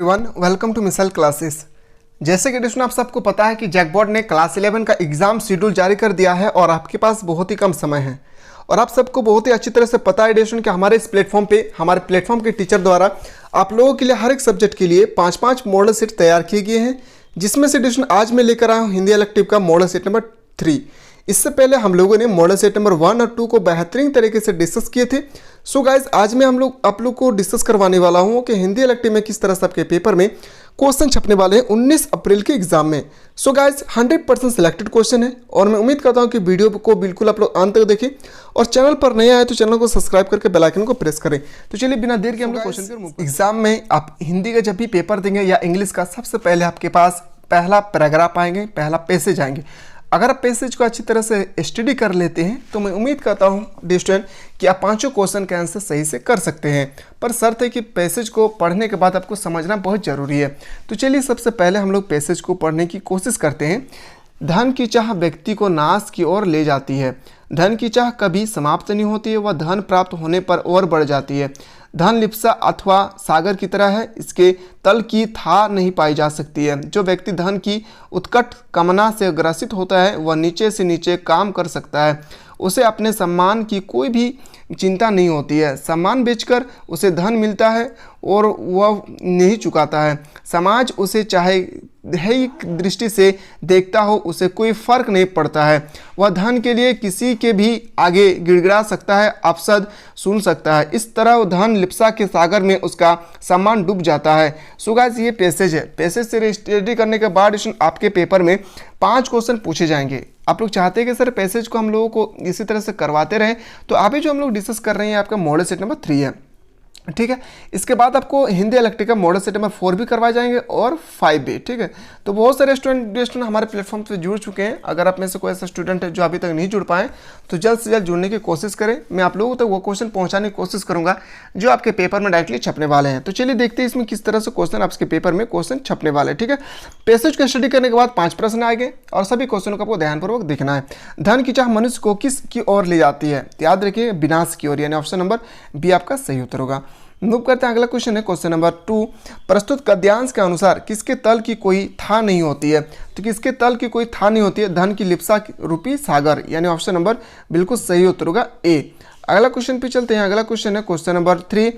Everyone welcome to missile classes. जैसे कि आप सबको पता है कि जैकबोर्ड ने क्लास 11 का एग्जाम शेड्यूल जारी कर दिया है और आपके पास बहुत ही कम समय है और आप सबको बहुत ही अच्छी तरह से पता है कि हमारे इस प्लेटफॉर्म पे हमारे प्लेटफॉर्म के टीचर द्वारा आप लोगों के लिए हर एक सब्जेक्ट के लिए 5-5 मॉडल सेट तैयार किए गए हैं, जिसमें से आज मैं लेकर आया हूँ हिंदी इलेक्टिव का मॉडल सेट नंबर 3। इससे पहले हम लोगों ने मॉडल सेट नंबर 1 और 2 को बेहतरीन तरीके से डिस्कस किए थे। सो गाइज आज मैं आप लोग को डिस्कस करवाने वाला हूं कि हिंदी इलेक्टिव में किस तरह से आपके पेपर में क्वेश्चन छपने वाले हैं 19 अप्रैल के एग्जाम में। सो गाइज 100% सिलेक्टेड क्वेश्चन है और मैं उम्मीद करता हूं कि वीडियो को बिल्कुल आप लोग अंत तक देखें और चैनल पर नए आए तो चैनल को सब्सक्राइब करके बेल आइकन को प्रेस करें। तो चलिए बिना देर के हम लोग क्वेश्चन एग्जाम में आप हिंदी का जब भी पेपर देंगे या इंग्लिश का, सबसे पहले आपके पास पहला पैराग्राफ आएंगे, पहला पैसेज आएंगे। अगर आप पैसेज को अच्छी तरह से स्टडी कर लेते हैं तो मैं उम्मीद करता हूं डियर स्टूडेंट कि आप 5 क्वेश्चन का आंसर सही से कर सकते हैं, पर शर्त है कि पैसेज को पढ़ने के बाद आपको समझना बहुत ज़रूरी है। तो चलिए सबसे पहले हम लोग पैसेज को पढ़ने की कोशिश करते हैं। धन की चाह व्यक्ति को नाश की ओर ले जाती है। धन की चाह कभी समाप्त नहीं होती है, वह धन प्राप्त होने पर और बढ़ जाती है। धन लिप्सा अथवा सागर की तरह है, इसके तल की था नहीं पाई जा सकती है। जो व्यक्ति धन की उत्कट कामना से ग्रसित होता है वह नीचे से नीचे काम कर सकता है, उसे अपने सम्मान की कोई भी चिंता नहीं होती है। सम्मान बेचकर उसे धन मिलता है और वह नहीं चुकाता है। समाज उसे चाहे दैहिक दृष्टि से देखता हो, उसे कोई फर्क नहीं पड़ता है। वह धन के लिए किसी के भी आगे गिड़गिड़ा सकता है, अपशब्द सुन सकता है। इस तरह वो धन लिप्सा के सागर में उसका सम्मान डूब जाता है। सो गाइस ये पैसेज है। पैसेज से स्टडी करने के बाद आपके पेपर में 5 क्वेश्चन पूछे जाएंगे। आप लोग चाहते हैं कि सर पैसेज को हम लोगों को इसी तरह से करवाते रहें, तो अभी जो हम लोग डिस्कस कर रहे हैं आपका मॉडल सेट नंबर 3 है, ठीक है। इसके बाद आपको हिंदी इलेक्टिव का मॉडल सेट नंबर 4 भी करवाए जाएंगे और 5 भी, ठीक है। तो बहुत सारे स्टूडेंट हमारे प्लेटफॉर्म से जुड़ चुके हैं। अगर आप में से कोई ऐसा स्टूडेंट है जो अभी तक नहीं जुड़ पाए तो जल्द से जल्द जुड़ने की कोशिश करें। मैं आप लोगों तक वो क्वेश्चन पहुंचाने की कोशिश करूंगा जो आपके पेपर में डायरेक्टली छपने वाले हैं। तो चलिए देखते हैं इसमें किस तरह से क्वेश्चन आपके पेपर में क्वेश्चन छपने वाले हैं, ठीक है। पैसेज को स्टडी करने के बाद 5 प्रश्न आएंगे और सभी क्वेश्चनों को आपको ध्यानपूर्वक देखना है। धन की चाह मनुष्य को किस की ओर ले जाती है? याद रखिए विनाश की ओर, यानी ऑप्शन नंबर बी आपका सही उत्तर होगा। मूव करते हैं, अगला क्वेश्चन है क्वेश्चन नंबर 2। प्रस्तुत गद्यांश के अनुसार किसके तल की कोई था नहीं होती है? तो किसके तल की कोई था नहीं होती है? धन की लिप्सा रूपी सागर, यानी ऑप्शन नंबर बिल्कुल सही उत्तर होगा ए। अगला क्वेश्चन पे चलते हैं। अगला क्वेश्चन है क्वेश्चन नंबर 3।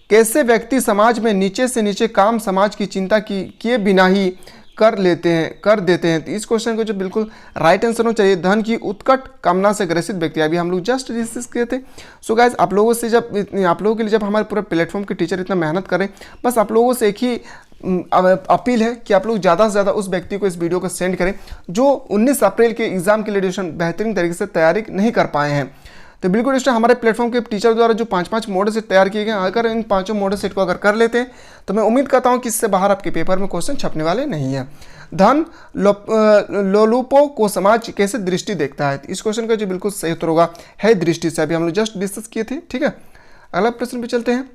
कैसे व्यक्ति समाज में नीचे से नीचे काम समाज की चिंता किए बिना ही कर देते हैं? तो इस क्वेश्चन को जो बिल्कुल राइट आंसर होना चाहिए, धन की उत्कट कामना से ग्रसित व्यक्ति। अभी हम लोग जस्ट डिस्कस किए थे। सो गाइस आप लोगों के लिए जब हमारे पूरे प्लेटफॉर्म के टीचर इतना मेहनत करें, बस आप लोगों से एक ही अपील है कि आप लोग ज़्यादा से ज़्यादा उस व्यक्ति को इस वीडियो को सेंड करें जो 19 अप्रैल के एग्जाम के लिए बेहतरीन तरीके से तैयारी नहीं कर पाए हैं। तो बिल्कुल इस हमारे प्लेटफॉर्म के टीचर द्वारा जो 5-5 मॉडल सेट तैयार किए गए, अगर इन 5 मॉडल सेट को अगर कर लेते हैं तो मैं उम्मीद करता हूं कि इससे बाहर आपके पेपर में क्वेश्चन छपने वाले नहीं है। धन लोलुपों को समाज कैसे दृष्टि देखता है? इस क्वेश्चन का जो बिल्कुल सही उत्तर होगा है दृष्टि से। अभी हम लोग जस्ट डिस्कस किए थे, ठीक है। अगला प्रश्न पे चलते हैं।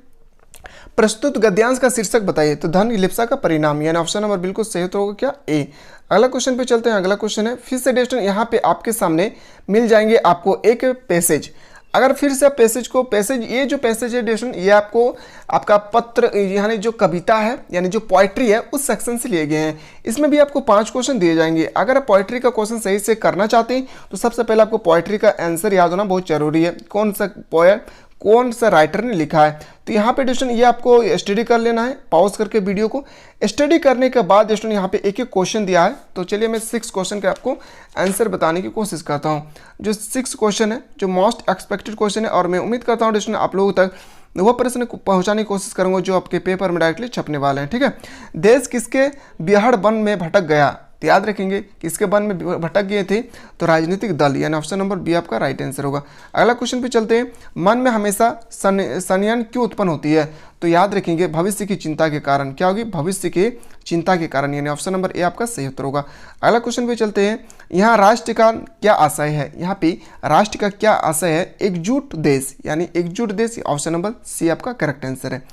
प्रस्तुत गद्यांश का शीर्षक बताइए? तो धन लिप्सा का परिणाम, यानी ऑप्शन नंबर बिल्कुल सही उत्तर होगा क्या? ए। अगला क्वेश्चन पे चलते हैं। अगला क्वेश्चन है फिर से डेस्टन, यहाँ पे आपके सामने मिल जाएंगे आपको एक पैसेज। अगर फिर से पैसेज ये जो पैसेज है डेस्टन, ये आपको आपका पत्र यानी जो कविता है यानी जो पोइट्री है उस सेक्शन से लिए गए हैं। इसमें भी आपको 5 क्वेश्चन दिए जाएंगे। अगर आप पोइट्री का क्वेश्चन सही से करना चाहते हैं तो सबसे पहले आपको पोइट्री का आंसर याद होना बहुत जरूरी है। कौन सा पोएट, कौन सा राइटर ने लिखा है। तो यहाँ पे दोस्तों ये आपको स्टडी कर लेना है, पॉज करके वीडियो को स्टडी करने के बाद दोस्तों यहाँ पे एक क्वेश्चन दिया है। तो चलिए मैं 6 क्वेश्चन के आपको आंसर बताने की कोशिश करता हूँ। जो 6 क्वेश्चन है जो मोस्ट एक्सपेक्टेड क्वेश्चन है और मैं उम्मीद करता हूँ दोस्तों आप लोगों तक वह प्रश्न पहुँचाने की कोशिश करूँगा जो आपके पेपर में डायरेक्टली छपने वाले हैं, ठीक है। देश किसके बिहाड़ वन में भटक गया? तो याद रखेंगे किसके वन में भटक गए थे? तो राजनीतिक दल, यानी ऑप्शन नंबर बी आपका राइट आंसर होगा। अगला क्वेश्चन पे चलते हैं। मन में हमेशा संयन क्यों उत्पन्न होती है? तो याद रखेंगे भविष्य की चिंता के कारण। क्या होगी? भविष्य की चिंता के कारण, यानी ऑप्शन नंबर ए आपका सही उत्तर होगा। अगला क्वेश्चन पे चलते हैं। यहाँ राष्ट्र का क्या आशय है? यहाँ पे राष्ट्र का क्या आशय है? एकजुट देश, यानी एकजुट देश, ऑप्शन नंबर सी आपका करेक्ट आंसर है।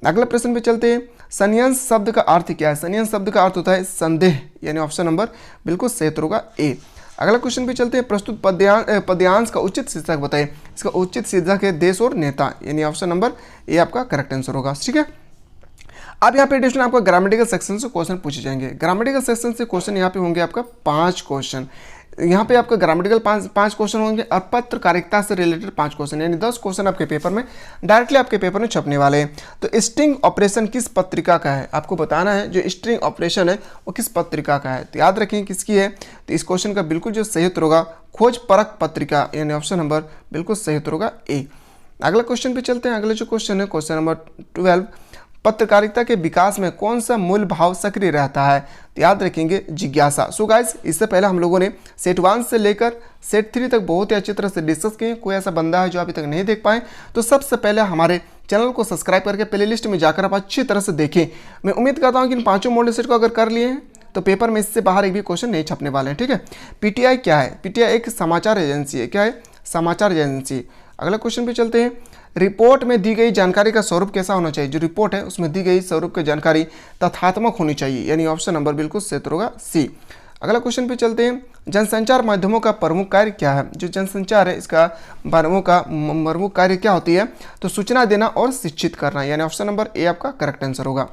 अगला प्रश्न पे चलते हैं। संन्यास शब्द का अर्थ क्या है? संन्यास शब्द का अर्थ होता है संदेह, यानी ऑप्शन नंबर बिल्कुल सही उत्तर होगा ए। अगला क्वेश्चन पे चलते हैं। प्रस्तुत पद्यांश का उचित शीर्षक बताइए? इसका उचित शीर्षक है देश और नेता, यानी ऑप्शन नंबर ए आपका करेक्ट आंसर होगा, ठीक है। अब यहाँ पे डिस्ट्रीब्यूशन आपका ग्रामेटिकल सेक्शन से क्वेश्चन पूछे जाएंगे। ग्रामेटिकल सेक्शन से क्वेश्चन यहाँ पे होंगे आपका 5 क्वेश्चन। यहाँ पे आपका ग्रामेटिकल पाँच क्वेश्चन होंगे और पत्रकारिता से रिलेटेड 5 क्वेश्चन, यानी 10 क्वेश्चन आपके पेपर में डायरेक्टली आपके पेपर में छपने वाले हैं। तो स्ट्रिंग ऑपरेशन किस पत्रिका का है, आपको बताना है। जो स्ट्रिंग ऑपरेशन है वो किस पत्रिका का है, तो याद रखें किसकी है। तो इस क्वेश्चन का बिल्कुल जो सही उत्तर होगा खोज परख पत्रिका, यानी ऑप्शन नंबर बिल्कुल सही उत्तर होगा ए। अगला क्वेश्चन पे चलते हैं। अगला जो क्वेश्चन है क्वेश्चन नंबर 12, पत्रकारिता के विकास में कौन सा मूल भाव सक्रिय रहता है, तो याद रखेंगे जिज्ञासा। सो गाइस, इससे पहले हम लोगों ने सेट 1 से लेकर सेट 3 तक बहुत ही अच्छी तरह से डिस्कस किए। कोई ऐसा बंदा है जो अभी तक नहीं देख पाए तो सबसे पहले हमारे चैनल को सब्सक्राइब करके प्लेलिस्ट में जाकर आप अच्छी तरह से देखें। मैं उम्मीद करता हूँ कि इन 5 मॉडल सेट को अगर कर लिए हैं तो पेपर में इससे बाहर एक भी क्वेश्चन नहीं छपने वाले हैं, ठीक है। पीटीआई क्या है, पीटीआई एक समाचार एजेंसी है। क्या है, समाचार एजेंसी। अगला क्वेश्चन पे चलते हैं। रिपोर्ट में दी गई जानकारी का स्वरूप कैसा होना चाहिए, जो रिपोर्ट है उसमें दी गई स्वरूप की जानकारी तथ्यात्मक होनी चाहिए, यानी ऑप्शन नंबर बिल्कुल सही उत्तर होगा सी। अगला क्वेश्चन पे चलते हैं। जनसंचार माध्यमों का प्रमुख कार्य क्या है, जो जनसंचार है इसका प्रमुख कार्य क्या होती है, तो सूचना देना और शिक्षित करना, यानी ऑप्शन नंबर ए आपका करेक्ट आंसर होगा।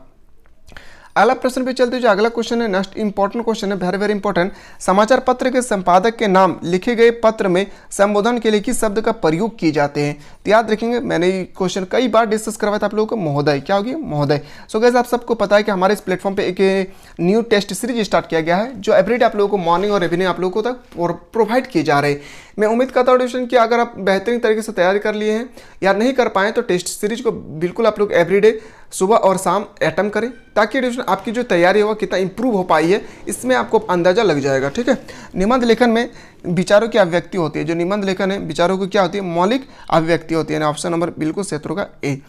अगला प्रश्न पे चलते हैं। जो अगला क्वेश्चन है नेक्स्ट इंपॉर्टेंट क्वेश्चन है, वेरी वेरी इंपॉर्टेंट। समाचार पत्र के संपादक के नाम लिखे गए पत्र में संबोधन के लिए किस शब्द का प्रयोग किए जाते हैं, तो याद रखेंगे मैंने ये क्वेश्चन कई बार डिस्कस करवाया था आप लोगों को, महोदय। क्या होगी, महोदय। सो गाइस, आप सबको पता है कि हमारे इस प्लेटफॉर्म पे एक न्यू टेस्ट सीरीज स्टार्ट किया गया है जो एवरीडे आप लोगों को मॉर्निंग और इवनिंग आप लोगों को तक प्रोवाइड किए जा रहे हैं। मैं उम्मीद करता हूँ डिस्कशन कि अगर आप बेहतरीन तरीके से तैयारी कर लिए हैं या नहीं कर पाए तो टेस्ट सीरीज को बिल्कुल आप लोग एवरीडे सुबह और शाम अटेम्प्ट करें, ताकि डिस्कशन आपकी जो तैयारी है वो कितना इंप्रूव हो पाई है इसमें आपको अंदाजा लग जाएगा, ठीक है। निबंध लेखन में विचारों की अभिव्यक्ति होती है। जो निबंध लेखन है विचारों की क्या होती है, मौलिक अभिव्यक्ति होती है, यानी ऑप्शन नंबर बिल्कुल सही होगा ए।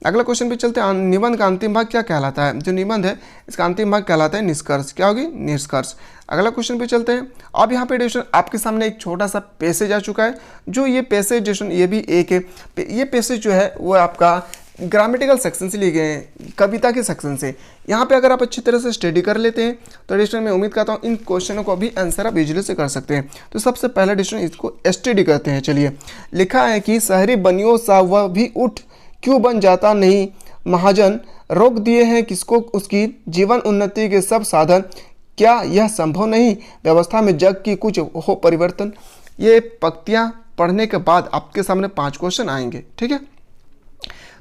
अगला क्वेश्चन पे चलते हैं। निबंध का अंतिम भाग क्या कहलाता है, जो निबंध है इसका अंतिम भाग कहलाता है निष्कर्ष। क्या होगी, निष्कर्ष। अगला क्वेश्चन पे चलते हैं। अब यहाँ पे डिस्कशन आपके सामने एक छोटा सा पैसेज आ चुका है, जो ये पैसेज डिस्कशन ये भी एक है। ये पैसेज जो है वो आपका ग्रामेटिकल सेक्शन से लिए गए हैं, कविता के सेक्शन से। यहाँ पे अगर आप अच्छी तरह से स्टडी कर लेते हैं तो डिस्कशन में उम्मीद करता हूँ इन क्वेश्चनों को भी आंसर आप इजीली से कर सकते हैं। तो सबसे पहले डिस्कशन इसको स्टडी करते हैं। चलिए, लिखा है कि शहरी बनियों सा वह भी उठ क्यों बन जाता नहीं महाजन, रोक दिए हैं किसको उसकी जीवन उन्नति के सब साधन, क्या यह संभव नहीं व्यवस्था में जग की कुछ हो परिवर्तन। ये पंक्तियाँ पढ़ने के बाद आपके सामने 5 क्वेश्चन आएंगे, ठीक है।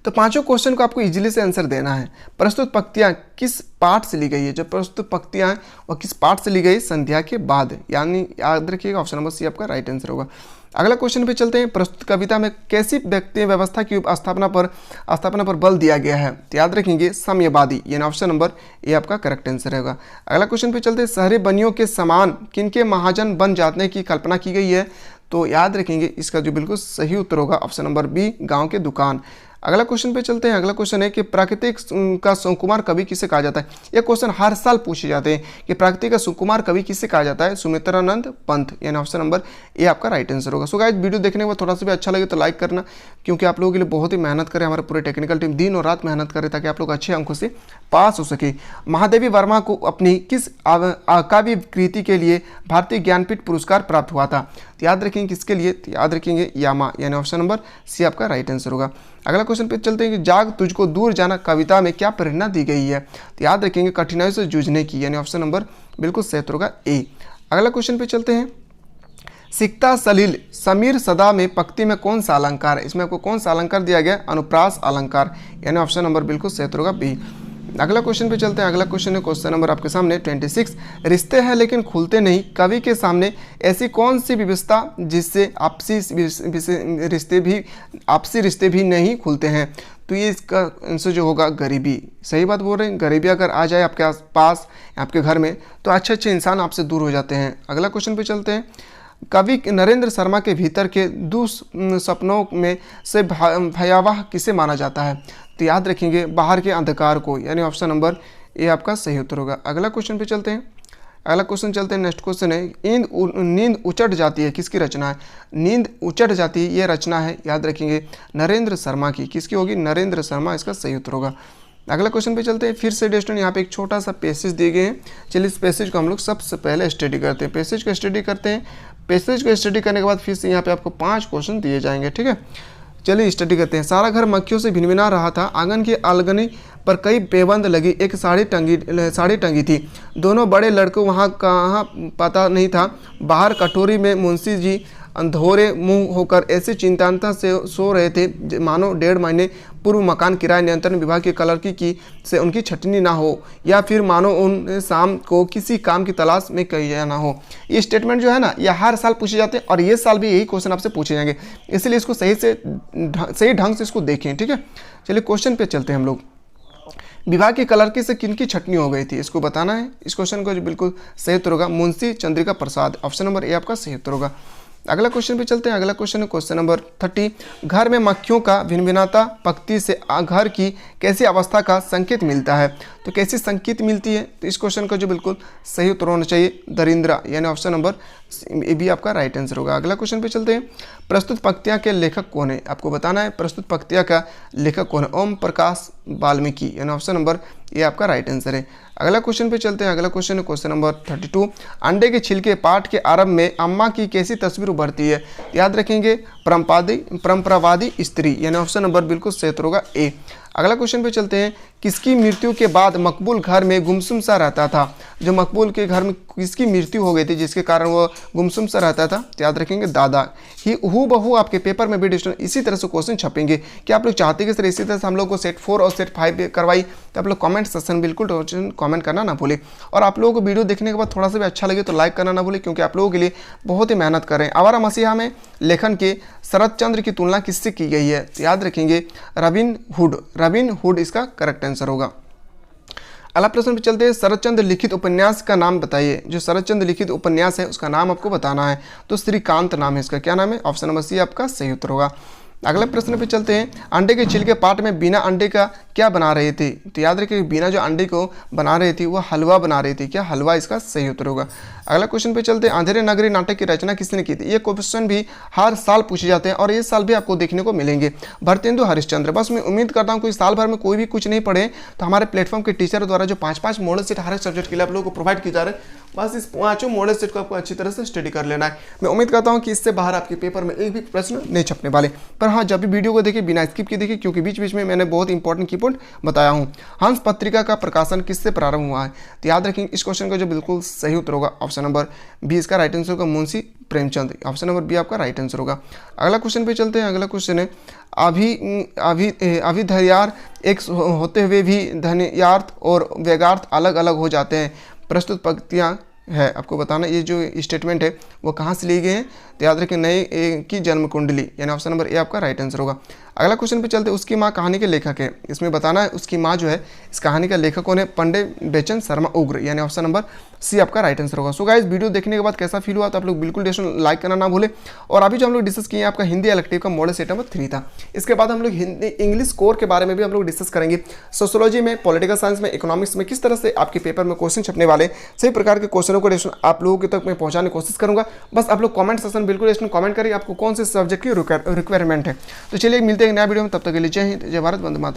तो 5 क्वेश्चन को आपको इजीली से आंसर देना है। प्रस्तुत पंक्तियाँ किस पाठ से ली गई है, जो प्रस्तुत पंक्तियाँ हैं वह किस पाठ से ली गई, संध्या के बाद, यानी याद रखिएगा ऑप्शन नंबर सी आपका राइट आंसर होगा। अगला क्वेश्चन पे चलते हैं। प्रस्तुत कविता में कैसी व्यक्ति व्यवस्था की स्थापना पर बल दिया गया है, तो याद रखेंगे साम्यवादी, यानी ऑप्शन नंबर ए आपका करेक्ट आंसर होगा। अगला क्वेश्चन पे चलते हैं। शहरी बनियों के समान किनके महाजन बन जाने की कल्पना की गई है, तो याद रखेंगे इसका जो बिल्कुल सही उत्तर होगा ऑप्शन नंबर बी, गाँव के दुकान। अगला क्वेश्चन पे चलते हैं। अगला क्वेश्चन है कि प्राकृतिक का सुकुमार कवि किसे कहा जाता है। यह क्वेश्चन हर साल पूछे जाते हैं कि प्राकृतिक का सुकुमार कवि किसे कहा जाता है, सुमित्रानंद पंत, यानी ऑप्शन नंबर ए आपका राइट आंसर होगा। सो गाइस, वीडियो देखने के बाद थोड़ा सा भी अच्छा लगे तो लाइक करना, क्योंकि आप लोगों के लिए बहुत ही मेहनत करे, हमारे पूरे टेक्निकल टीम दिन और रात मेहनत करे ताकि आप लोग अच्छे अंकों से पास हो सके। महादेवी वर्मा को अपनी किस काव्य कृति के लिए भारतीय ज्ञानपीठ पुरस्कार प्राप्त हुआ था, तो याद रखेंगे किसके लिए, तो याद रखेंगे यामा, यानी ऑप्शन नंबर सी आपका राइट आंसर होगा। अगला क्वेश्चन पे चलते हैं कि जाग तुझको दूर जाना कविता में क्या प्रेरणा दी गई है, तो याद रखेंगे कठिनाइयों से जूझने की, यानी ऑप्शन नंबर बिल्कुल सही होगा ए। अगला क्वेश्चन पे चलते हैं। सिकता सलील समीर सदा में पंक्ति में कौन सा अलंकार है, इसमें आपको कौन सा अलंकार दिया गया, अनुप्रास अलंकार, यानी ऑप्शन नंबर बिल्कुल सही होगा बी। अगला क्वेश्चन पे चलते हैं। अगला क्वेश्चन है क्वेश्चन नंबर आपके सामने 26। रिश्ते हैं लेकिन खुलते नहीं, कवि के सामने ऐसी कौन सी व्यवस्था जिससे आपसी रिश्ते भी नहीं खुलते हैं, तो ये इसका आंसर जो होगा गरीबी। सही बात बोल रहे हैं, गरीबी अगर आ जाए आपके पास आपके घर में तो अच्छे अच्छे इंसान आपसे दूर हो जाते हैं। अगला क्वेश्चन पे चलते हैं। कवि नरेंद्र शर्मा के भीतर के दुःसपनों में से भयावह किसे माना जाता है, तो याद रखेंगे बाहर के अंधकार को, यानी ऑप्शन नंबर ए आपका सही उत्तर होगा। अगला क्वेश्चन पे चलते हैं। अगला क्वेश्चन चलते हैं। नेक्स्ट क्वेश्चन है नींद उचट जाती है किसकी रचना है, नींद उचट जाती है ये रचना है, याद रखेंगे नरेंद्र शर्मा की, किसकी होगी, नरेंद्र शर्मा, इसका सही उत्तर होगा। अगला क्वेश्चन पे चलते हैं। फिर से डिस्टूडेंट यहाँ पे एक छोटा सा पैसेज दिए गए हैं, चलिए इस पैसेज को हम लोग सबसे पहले स्टडी करते हैं। पैसेज को स्टडी करते हैं। पैसेज को स्टडी करने के बाद फिर से यहाँ पे आपको 5 क्वेश्चन दिए जाएंगे, ठीक है। चलिए स्टडी करते हैं। सारा घर मक्खियों से भिनभिना रहा था। आंगन की आलगनी पर कई पेबंद लगी, एक साड़ी टंगी थी। दोनों बड़े लड़कों वहाँ कहाँ पता नहीं था। बाहर कटोरी में मुंशी जी अंधोरे मुंह होकर ऐसे चिंतान्ता से सो रहे थे मानो 1.5 महीने पूर्व मकान किराया नियंत्रण विभाग के क्लर्क की से उनकी छटनी ना हो, या फिर मानो उन शाम को किसी काम की तलाश में कहीं ना हो। ये स्टेटमेंट जो है ना, ये हर साल पूछे जाते हैं और ये साल भी यही क्वेश्चन आपसे पूछे जाएंगे, इसलिए इसको सही ढंग से इसको देखें, ठीक है। चलिए क्वेश्चन पे चलते हैं हम लोग। विभाग की क्लर्की से किनकी छटनी हो गई थी, इसको बताना है। इस क्वेश्चन को जो बिल्कुल सही उत्तर होगा Munshi Chandrika Prasad, option number A आपका सही उत्तर होगा। अगला क्वेश्चन पे चलते हैं। अगला क्वेश्चन है क्वेश्चन नंबर 30। घर में मक्खियों का भिनभिनाता पक्ति से घर की कैसी अवस्था का संकेत मिलता है, तो कैसी संकेत मिलती है, तो इस क्वेश्चन का जो बिल्कुल सही उत्तर होना चाहिए दरिंद्रा, यानी ऑप्शन नंबर ए भी आपका राइट आंसर होगा। अगला क्वेश्चन पे चलते हैं। प्रस्तुत पंक्तियाँ के लेखक कौन है, आपको बताना है प्रस्तुत पंक्तियाँ का लेखक कौन है। ओम प्रकाश वाल्मीकि, यानी ऑप्शन नंबर ए आपका राइट आंसर है। अगला क्वेश्चन पे चलते हैं। अगला क्वेश्चन है क्वेश्चन नंबर 32। अंडे के छिलके पाठ के आरंभ में अम्मा की कैसी तस्वीर उभरती है, याद रखेंगे परंपरावादी स्त्री, यानी ऑप्शन नंबर बिल्कुल सही उत्तर होगा ए। अगला क्वेश्चन पे चलते हैं। किसकी मृत्यु के बाद मकबूल घर में गुमसुम सा रहता था, जो मकबूल के घर में किसकी मृत्यु हो गई थी जिसके कारण वो गुमसुम सा रहता था, तो याद रखेंगे दादा। ही हूबहू आपके पेपर में भी इसी तरह से क्वेश्चन छपेंगे कि आप लोग चाहते हैं कि सर इसी तरह से हम लोग को सेट 4 और सेट 5 करवाई, तो आप लोग कमेंट सेक्शन बिल्कुल कमेंट करना ना भूलें। और आप लोगों को वीडियो देखने के बाद थोड़ा सा भी अच्छा लगे तो लाइक करना ना भूलें, क्योंकि आप लोगों के लिए बहुत ही मेहनत कर रहे हैं। आवारा मसीहा में लेखन के शरद चंद्र की तुलना किससे की गई है, तो याद रखेंगे रॉबिन हुड इसका करेक्ट आंसर होगा। अगला प्रश्न पे चलते हैं। शरद चंद्र लिखित उपन्यास का नाम बताइए। जो शरद चंद्र लिखित उपन्यास है उसका नाम आपको बताना है, तो श्रीकांत नाम है इसका। क्या नाम है, ऑप्शन नंबर सी आपका सही उत्तर होगा। अगले प्रश्न पे चलते हैं। अंडे के छिलके पाठ में बिना अंडे का क्या बना रहे थे, तो याद रखिए बिना जो अंडे को बना रही थी वो हलवा बना रही थी। क्या हलवा इसका सही उत्तर होगा। अगला क्वेश्चन पे चलते हैं। अंधेरे नगरी नाटक की रचना किसने की थी, ये क्वेश्चन भी हर साल पूछे जाते हैं और इस साल भी आपको देखने को मिलेंगे। भारतेंदु हरिश्चंद्र। बस मैं उम्मीद करता हूँ कि साल भर में कोई भी कुछ नहीं पढ़े तो हमारे प्लेटफॉर्म के टीचर द्वारा जो 5-5 मॉडल सेट हर एक सब्जेक्ट के लिए आप लोगों को प्रोवाइड की जा रहे हैं, बस इस 5 मॉडल सेट को आपको अच्छी तरह से स्टडी कर लेना है। मैं उम्मीद करता हूँ कि इससे बाहर आपके पेपर में एक भी प्रश्न नहीं छपने वाले। पर हाँ, जब भी वीडियो को देखिए बिना स्किप के देखिए, क्योंकि बीच बीच में मैंने बहुत इंपॉर्टेंट की पॉइंट बताया हूँ। हंस पत्रिका का प्रकाशन किससे प्रारंभ हुआ है, तो याद रखेंगे इस क्वेश्चन का जो बिल्कुल सही उत्तर होगा ऑप्शन नंबर बी इसका राइट आंसर होगा Munshi Premchand, option number B आपका राइट आंसर होगा। अगला क्वेश्चन पे चलते हैं। अगला क्वेश्चन है। अभिधर्यार एक होते हुए भी धन्यार्थ और व्यगार्थ अलग अलग हो जाते हैं। प्रस्तुत पंक्तियाँ है, आपको बताना ये जो स्टेटमेंट है वो कहाँ से ली गई है, तो याद रखें नई की जन्म कुंडली, यानी ऑप्शन नंबर ए आपका राइट आंसर होगा। अगला क्वेश्चन पे चलते। उसकी माँ कहानी के लेखक है, इसमें बताना है उसकी माँ जो है इस कहानी का लेखक कौन है, पंडित बेचन शर्मा उग्र, यानी ऑप्शन नंबर सी आपका राइट आंसर होगा। सो गाइस, वीडियो देखने के बाद कैसा फील हुआ तो आप लोग बिल्कुल लाइक करना ना भूलें। और अभी जो हम लोग डिस्कस किए आपका हिंदी इलेक्टिव का मॉडल सेट नंबर 3 था। इसके बाद हम लोग हिंदी इंग्लिश कोर के बारे में भी हम लोग डिस्कस करेंगे। सोशियोलॉजी में, पॉलिटिकल साइंस में, इकोनॉमिक्स में किस तरह से आपके पेपर में क्वेश्चन छपने वाले, सही प्रकार के क्वेश्चनों को आप लोगों के तक मैं पहुंचाने की कोशिश करूंगा। बस आप लोग कमेंट सेक्शन बिल्कुल कमेंट करिए आपको कौन से सब्जेक्ट की रिक्वायरमेंट है। तो चलिए मिलते हैं नया वीडियो में, तब तक के लिए जय हिंद, जय भारत, वंदे मातरम।